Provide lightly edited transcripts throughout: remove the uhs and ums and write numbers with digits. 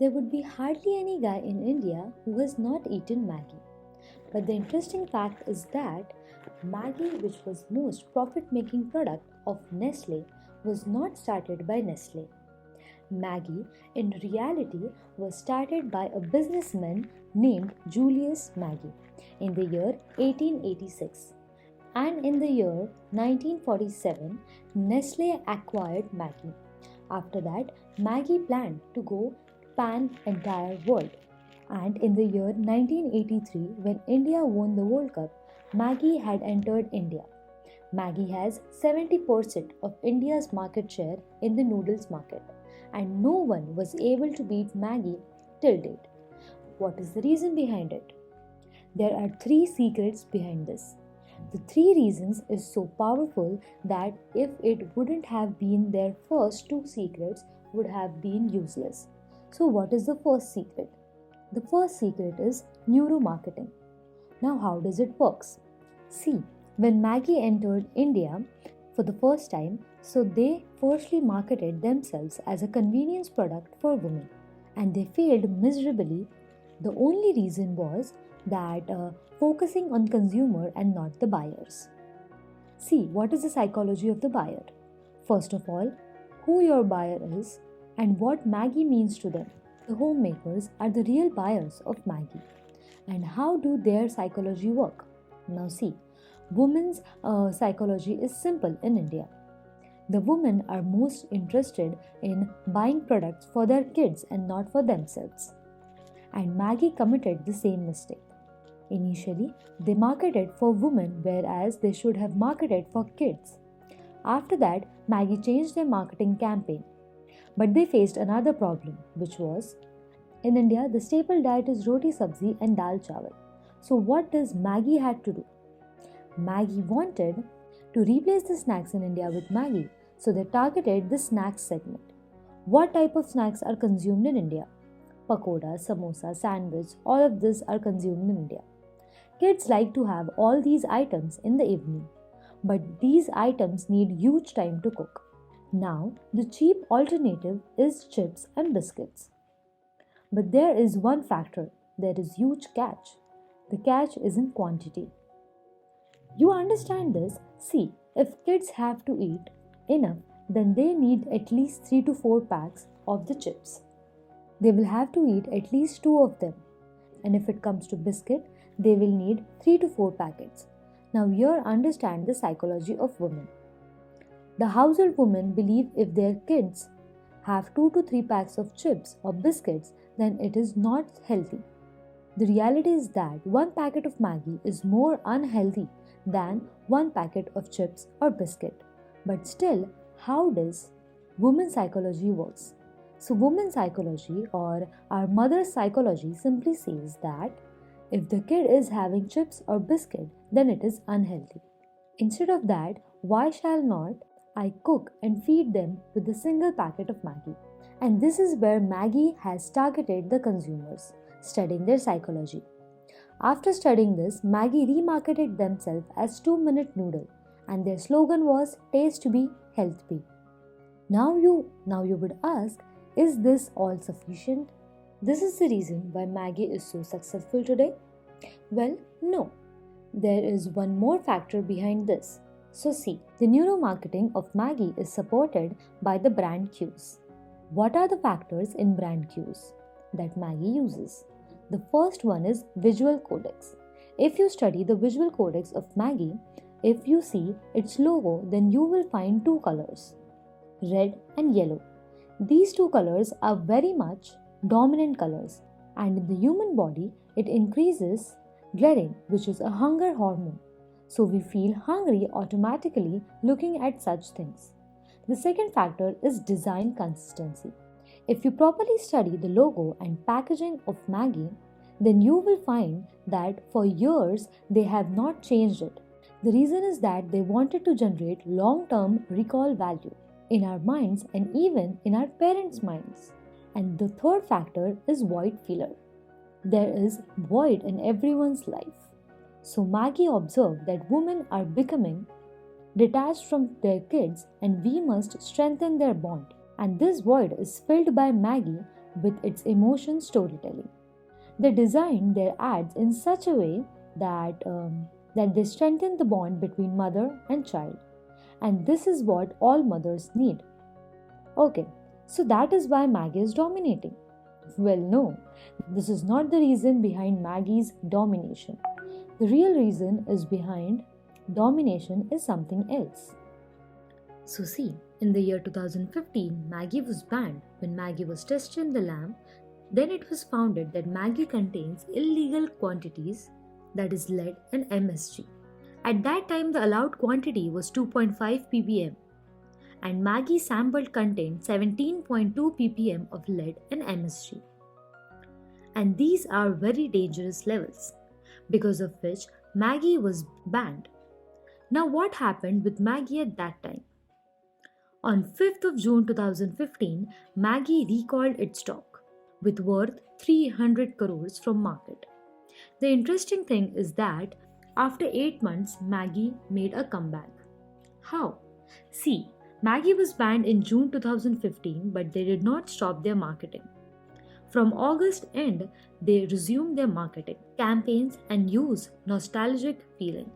There would be hardly any guy in India who has not eaten Maggie. But the interesting fact is that Maggie, which was most profit-making product of Nestle, was not started by Nestle. Maggie, in reality, was started by a businessman named Julius Maggie in the year 1886. And in the year 1947, Nestle acquired Maggie. After that, Maggie planned to go pan entire world. And in the year 1983, when India won the World Cup, Maggie had entered India. Maggie has 70% of India's market share in the noodles market, and no one was able to beat Maggie till date. What is the reason behind it? There are three secrets behind this. The three reasons is so powerful that if it wouldn't have been their first two secrets would have been useless. So what is the first secret? The first secret is neuromarketing. Now how does it work? See, when Maggie entered India for the first time, so they firstly marketed themselves as a convenience product for women and they failed miserably. The only reason was that focusing on consumer and not the buyers. See, what is the psychology of the buyer? First of all, who your buyer is and what Maggie means to them. The homemakers are the real buyers of Maggie. And how do their psychology work? Now see, women's psychology is simple in India. The women are most interested in buying products for their kids and not for themselves. And Maggie committed the same mistake. Initially, they marketed for women whereas they should have marketed for kids. After that, Maggie changed their marketing campaign. But they faced another problem, which was in India, the staple diet is roti sabzi and dal chawal. So, what does Maggie had to do? Maggie wanted to replace the snacks in India with Maggie, so they targeted the snacks segment. What type of snacks are consumed in India? Pakoda, samosa, sandwich, all of this are consumed in India. Kids like to have all these items in the evening, but these items need huge time to cook. Now, the cheap alternative is chips and biscuits. But there is one factor, there is huge catch. The catch is in quantity. You understand this? See, if kids have to eat enough, then they need at least 3 to 4 packs of the chips. They will have to eat at least 2 of them. And if it comes to biscuit, they will need 3 to 4 packets. Now here understand the psychology of women. The household women believe if their kids have 2 to 3 packs of chips or biscuits, then it is not healthy. The reality is that 1 packet of Maggie is more unhealthy than 1 packet of chips or biscuit. But still, how does women's psychology works? So women's psychology or our mother's psychology simply says that if the kid is having chips or biscuit, then it is unhealthy. Instead of that, why shall not I cook and feed them with a single packet of Maggie? And this is where Maggie has targeted the consumers, studying their psychology. After studying this, Maggie remarketed themselves as 2-minute noodle and their slogan was taste be, health be. Now you would ask, is this all sufficient? This is the reason why Maggie is so successful today? Well, no. There is one more factor behind this. So see, the neuromarketing of Maggie is supported by the brand cues. What are the factors in brand cues that Maggie uses? The first one is visual codex. If you study the visual codex of Maggie, if you see its logo, then you will find 2 colors, red and yellow. These 2 colors are very much dominant colors, and in the human body it increases ghrelin, which is a hunger hormone. So we feel hungry automatically looking at such things. The second factor is design consistency. If you properly study the logo and packaging of Maggie, then you will find that for years they have not changed it. The reason is that they wanted to generate long-term recall value in our minds and even in our parents' minds. And the third factor is void filler. There is void in everyone's life. So Maggie observed that women are becoming detached from their kids and we must strengthen their bond. And this void is filled by Maggie with its emotion storytelling. They designed their ads in such a way that they strengthen the bond between mother and child. And this is what all mothers need. Okay, so that is why Maggie is dominating. Well, no, this is not the reason behind Maggie's domination. The real reason is behind domination is something else. So, see, in the year 2015, Maggie was banned when Maggie was tested in the lab. Then it was found that Maggie contains illegal quantities, that is lead and MSG. At that time, the allowed quantity was 2.5 ppm, and Maggie sampled contained 17.2 ppm of lead and MSG. And these are very dangerous levels, because of which Maggie was banned. Now, what happened with Maggie at that time? On 5th of June 2015, Maggie recalled its stock with worth 300 crores from market. The interesting thing is that after 8 months, Maggie made a comeback. How? See, Maggie was banned in June 2015, but they did not stop their marketing. From August end, they resumed their marketing campaigns and used nostalgic feeling.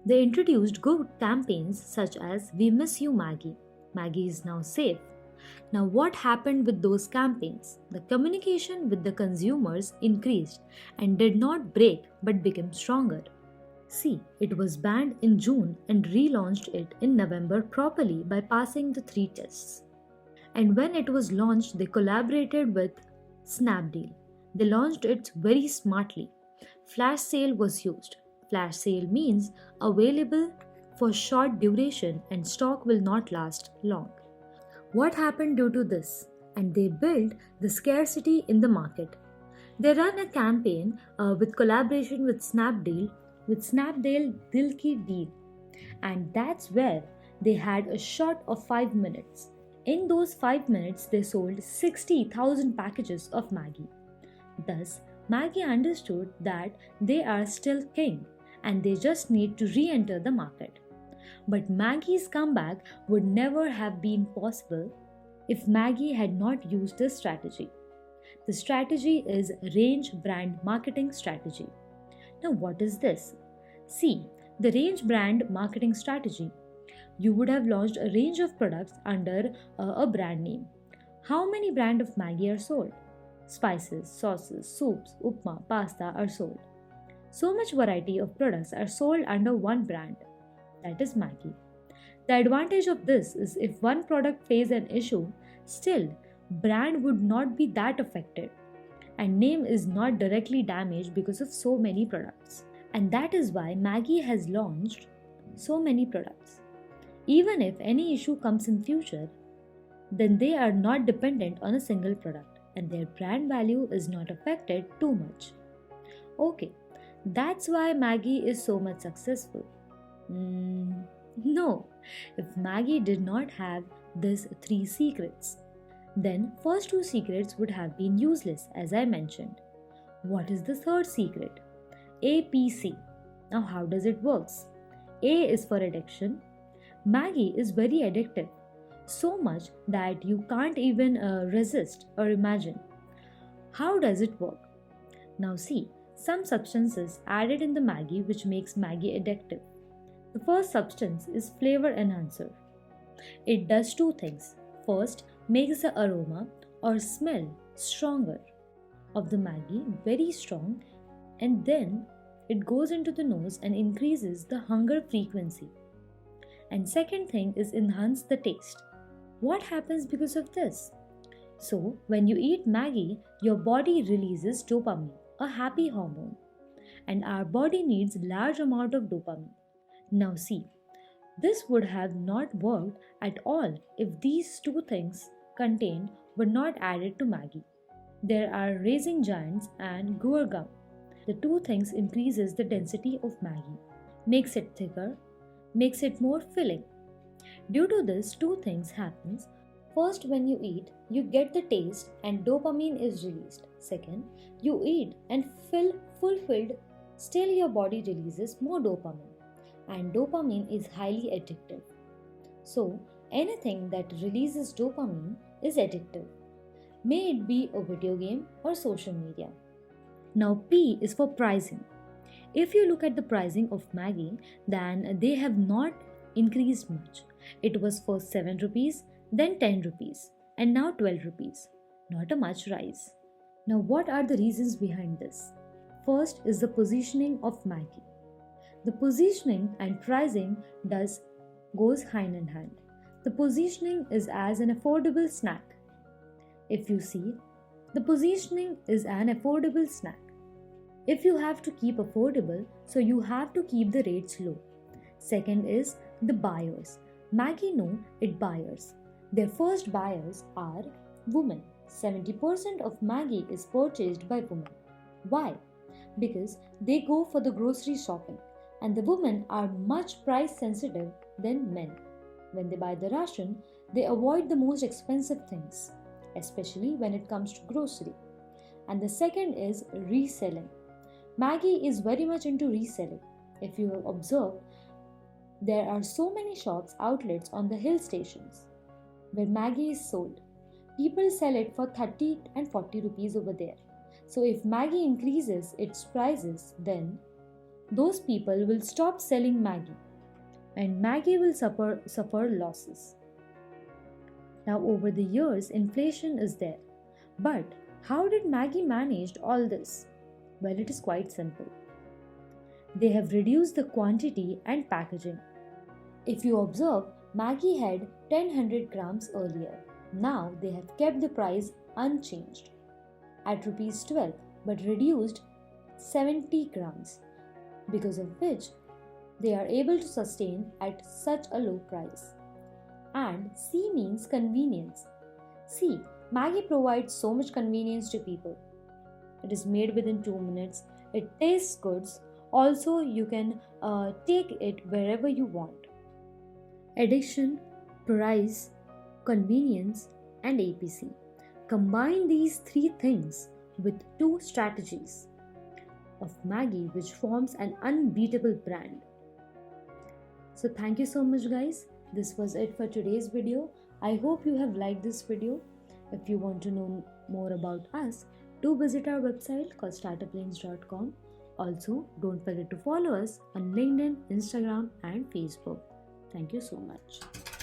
They introduced good campaigns such as "We miss you, Maggie. Maggie is now safe." Now, what happened with those campaigns? The communication with the consumers increased and did not break but became stronger. See, it was banned in June and relaunched it in November properly by passing the 3 tests. And when it was launched, they collaborated with Snapdeal. They launched it very smartly. Flash sale was used. Flash sale means available for short duration and stock will not last long. What happened due to this? And they built the scarcity in the market. They run a campaign with collaboration with Snapdeal Dil Ki Deal, and that's where they had a shot of 5 minutes. In those 5 minutes, they sold 60,000 packages of Maggie. Thus, Maggie understood that they are still king and they just need to re enter the market. But Maggie's comeback would never have been possible if Maggie had not used this strategy. The strategy is range brand marketing strategy. Now, what is this? See, the range brand marketing strategy. You would have launched a range of products under a brand name. How many brands of Maggie are sold? Spices, sauces, soups, upma, pasta are sold. So much variety of products are sold under one brand, that is Maggie. The advantage of this is if one product faces an issue, still brand would not be that affected and name is not directly damaged because of so many products. And that is why Maggie has launched so many products. Even if any issue comes in future, then they are not dependent on a single product and their brand value is not affected too much. Okay, that's why Maggie is so much successful. No, if Maggie did not have these 3 secrets, then first 2 secrets would have been useless as I mentioned. What is the third secret? APC. Now how does it works? A is for addiction. Maggie is very addictive, so much that you can't even resist or imagine. How does it work? Now see, some substances added in the Maggie which makes Maggie addictive. The first substance is flavor enhancer. It does 2 things. First, makes the aroma or smell stronger of the Maggie very strong, and then it goes into the nose and increases the hunger frequency. And second thing is enhance the taste. What happens because of this? So, when you eat Maggie, your body releases dopamine, a happy hormone, and our body needs large amount of dopamine. Now see, this would have not worked at all if these 2 things contained were not added to Maggie. There are Raising Giants and Guar Gum. The 2 things increases the density of Maggie, makes it thicker, makes it more filling. Due to this, 2 things happens. First, when you eat, you get the taste and dopamine is released. Second, you eat and feel fulfilled, still your body releases more dopamine. And dopamine is highly addictive. So, anything that releases dopamine is addictive. may it be a video game or social media. Now, P is for pricing. If you look at the pricing of Maggi, then they have not increased much. It was first 7 rupees, then 10 rupees, and now 12 rupees. Not a much rise. Now, what are the reasons behind this? First is the positioning of Maggi. The positioning and pricing goes hand in hand. The positioning is as an affordable snack. If you see, the positioning is an affordable snack. If you have to keep affordable, so you have to keep the rates low. Second is the buyers. Maggi know it buyers. Their first buyers are women. 70% of Maggi is purchased by women. Why? Because they go for the grocery shopping and the women are much price sensitive than men. When they buy the ration, they avoid the most expensive things, especially when it comes to grocery. And the second is reselling. Maggi is very much into reselling. If you have observed, there are so many shops, outlets on the hill stations where Maggi is sold. People sell it for 30 and 40 rupees over there. So if Maggi increases its prices, then those people will stop selling Maggi and Maggi will suffer losses. Now over the years, inflation is there. But how did Maggi manage all this? Well, it is quite simple. They have reduced the quantity and packaging. If you observe, Maggi had 1000 grams earlier. Now they have kept the price unchanged at rupees 12 but reduced 70 grams, because of which they are able to sustain at such a low price. And C means convenience. See, Maggi provides so much convenience to people. It is made within 2 minutes. It tastes good. Also, you can take it wherever you want. Addition, price, convenience, and APC. Combine these three things with two strategies of Maggi, which forms an unbeatable brand. So thank you so much, guys. This was it for today's video. I hope you have liked this video. If you want to know more about us, do visit our website called startuplanes.com. Also, don't forget to follow us on LinkedIn, Instagram, and Facebook. Thank you so much.